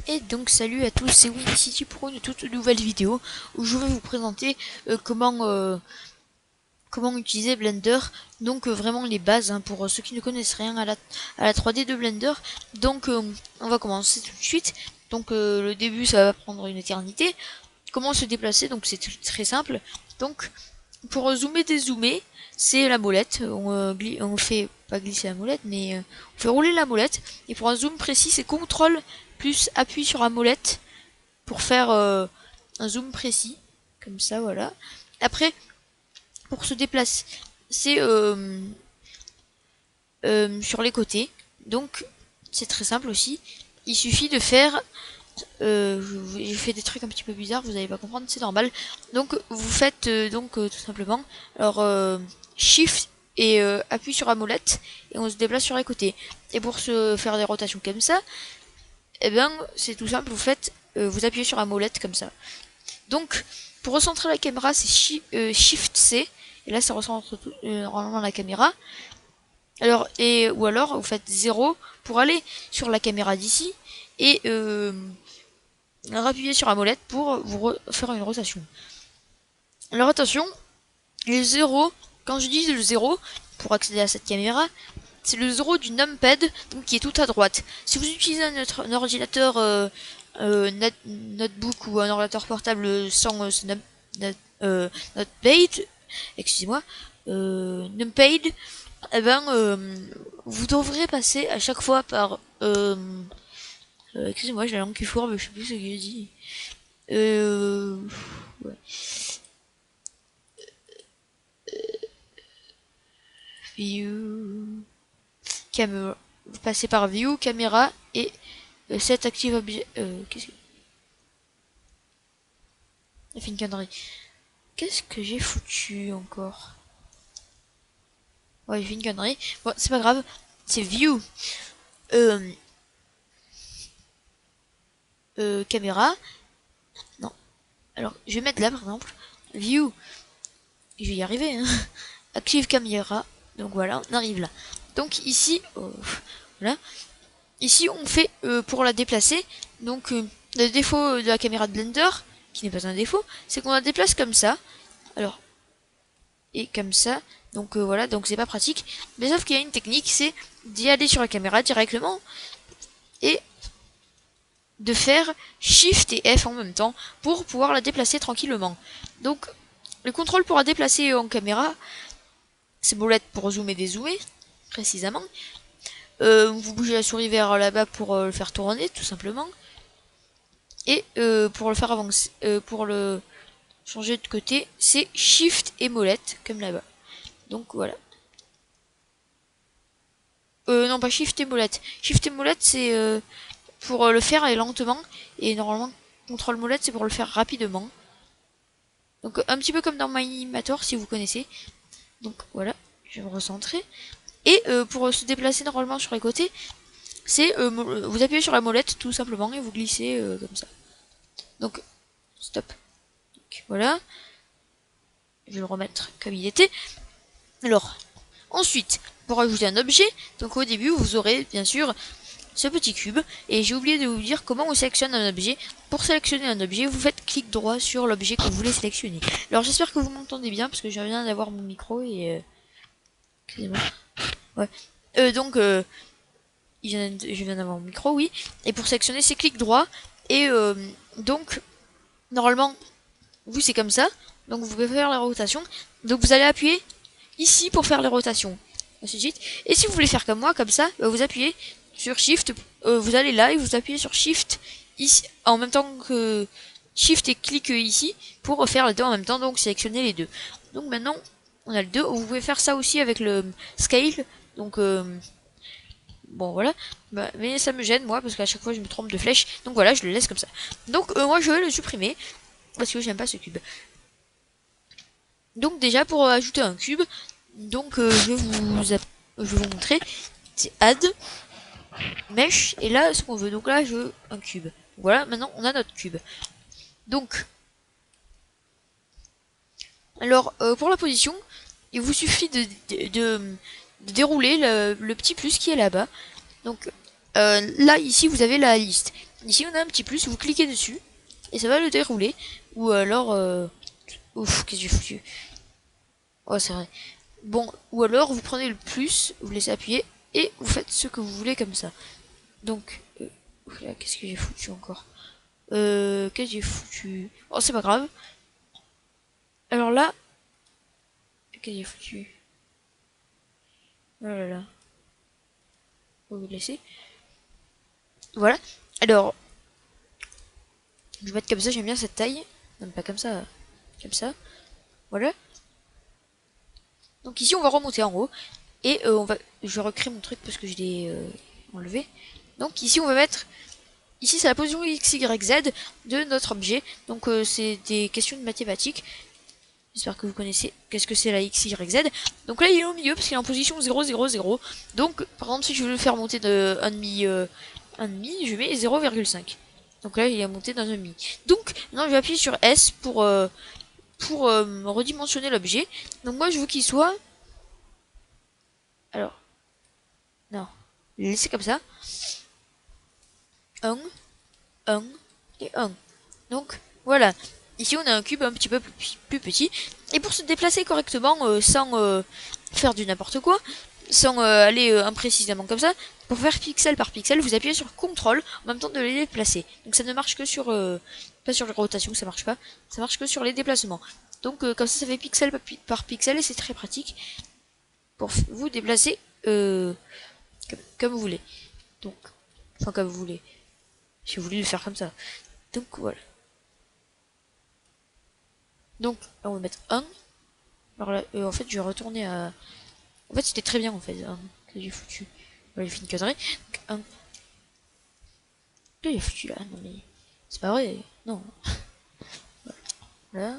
Et donc salut à tous, c'est WinCity pour une toute nouvelle vidéo où je vais vous présenter comment utiliser Blender. Donc vraiment les bases pour ceux qui ne connaissent rien à la 3D de Blender. Donc on va commencer tout de suite. Donc le début ça va prendre une éternité. Comment se déplacer, donc c'est très simple. Donc pour zoomer dézoomer, c'est la molette. On fait pas glisser la molette, mais on fait rouler la molette. Et pour un zoom précis, c'est CTRL plus appui sur la molette pour faire un zoom précis. Comme ça, voilà. Après, pour se déplacer, c'est sur les côtés. Donc, c'est très simple aussi. Il suffit de faire... j'ai fait des trucs un petit peu bizarres, vous allez pas comprendre, c'est normal. Donc, vous faites tout simplement... Alors, Shift et appuie sur la molette et on se déplace sur les côtés. Et pour se faire des rotations comme ça, eh bien c'est tout simple, vous appuyez sur la molette comme ça. Donc pour recentrer la caméra c'est Shift C et là ça recentre normalement la caméra. Alors ou alors vous faites 0 pour aller sur la caméra d'ici et appuyez sur la molette pour vous faire une rotation. Alors attention, les 0, quand je dis le 0 pour accéder à cette caméra, c'est le 0 du numpad, donc qui est tout à droite. Si vous utilisez un ordinateur notebook ou un ordinateur portable sans ce notepad, excusez-moi, numpad, eh ben vous devrez passer à chaque fois par excusez-moi, j'ai la langue qui fourbe, je sais plus ce que j'ai dit. Ouais. View camera, vous passez par view caméra et set active objet. Qu'est-ce que j'ai fait une connerie. Qu'est-ce que j'ai foutu encore? Ouais, j'ai fait une connerie. Bon, c'est pas grave. C'est view caméra. Non. Alors, je vais mettre là par exemple. View. Je vais y arriver. Hein. Active caméra. Donc voilà, on arrive là. Donc ici, voilà. Ici, on fait pour la déplacer. Donc le défaut de la caméra de Blender, qui n'est pas un défaut, c'est qu'on la déplace comme ça. Alors, et comme ça. Donc voilà, donc c'est pas pratique. Mais sauf qu'il y a une technique, c'est d'y aller sur la caméra directement et de faire Shift et F en même temps pour pouvoir la déplacer tranquillement. Donc le contrôle pour la déplacer en caméra, c'est molette pour zoomer et dézoomer, précisément. Vous bougez la souris vers là-bas pour le faire tourner, tout simplement. Et pour le faire avancer, pour le changer de côté, c'est Shift et molette, comme là-bas. Donc voilà. Non, pas Shift et molette. Shift et molette, c'est pour le faire lentement. Et normalement, contrôle molette, c'est pour le faire rapidement. Donc un petit peu comme dans MyAnimator, si vous connaissez. Donc voilà, je vais me recentrer. Et pour se déplacer normalement sur les côtés, c'est vous appuyez sur la molette tout simplement et vous glissez comme ça. Donc, stop. Donc, voilà. Je vais le remettre comme il était. Alors, ensuite, pour ajouter un objet, donc au début, vous aurez bien sûr ce petit cube. Et j'ai oublié de vous dire comment on sélectionne un objet. Pour sélectionner un objet, vous faites clic droit sur l'objet que vous voulez sélectionner. Alors, j'espère que vous m'entendez bien, parce que je viens d'avoir mon micro et... excusez-moi. Ouais. Je viens d'avoir mon micro, oui. Et pour sélectionner, c'est clic droit. Et donc, normalement, vous c'est comme ça. Donc vous pouvez faire la rotation. Donc vous allez appuyer ici pour faire les rotations. Ainsi de suite. Et si vous voulez faire comme moi, comme ça, vous appuyez sur Shift. Vous allez là et vous appuyez sur Shift ici, en même temps que Shift et clic ici pour faire les deux en même temps. Donc sélectionner les deux. Donc maintenant, on a le 2. Vous pouvez faire ça aussi avec le Scale. Donc bon voilà, mais ça me gêne moi parce qu'à chaque fois je me trompe de flèche. Donc voilà, je le laisse comme ça. Donc moi je vais le supprimer parce que j'aime pas ce cube. Donc déjà pour ajouter un cube, donc je vais vous montrer. C'est Add Mesh et là ce qu'on veut. Donc là je veux un cube. Voilà, maintenant on a notre cube. Donc alors pour la position, il vous suffit de dérouler le petit plus qui est là-bas. Donc là ici vous avez la liste. Ici, on a un petit plus, vous cliquez dessus, et ça va le dérouler. Ou alors... Ouf, qu'est-ce que j'ai foutu? Oh, c'est vrai. Bon, ou alors, vous prenez le plus, vous laissez appuyer, et vous faites ce que vous voulez comme ça. Donc, qu'est-ce que j'ai foutu encore? Qu'est-ce que j'ai foutu? Oh, c'est pas grave. Alors là... Qu'est-ce que j'ai foutu? Oh là là. On va vous laisser. Voilà. Alors, je vais mettre comme ça, j'aime bien cette taille. Non, pas comme ça. Comme ça. Voilà. Donc ici, on va remonter en haut. Et je vais recréer mon truc parce que je l'ai enlevé. Donc ici, on va mettre... Ici, c'est la position X, Y, Z de notre objet. Donc c'est des questions de mathématiques. J'espère que vous connaissez qu'est-ce que c'est la X, Y, Z. Donc là, il est au milieu parce qu'il est en position 0, 0, 0. Donc, par exemple, si je veux le faire monter de 1,5, je mets 0,5. Donc là, il est monté d'un demi. Donc, maintenant, je vais appuyer sur S pour redimensionner l'objet. Donc moi, je veux qu'il soit... Alors, non. Laissez comme ça. 1, 1 et 1. Donc, voilà. Ici, on a un cube un petit peu plus petit. Et pour se déplacer correctement, sans faire du n'importe quoi, sans aller imprécisément comme ça, pour faire pixel par pixel, vous appuyez sur CTRL en même temps de les déplacer. Donc ça ne marche que sur... pas sur les rotations, ça marche pas. Ça marche que sur les déplacements. Donc comme ça fait pixel par pixel et c'est très pratique pour vous déplacer comme vous voulez. Donc, enfin comme vous voulez. Si vous voulez le faire comme ça. Donc voilà. Donc là, on va mettre 1. Alors là, en fait, je vais retourner à... En fait, c'était très bien, en fait, que j'ai foutu. Voilà, j'ai fait une connerie. Donc, 1. Que j'ai foutu là? Non, mais... C'est pas vrai. Non. Voilà.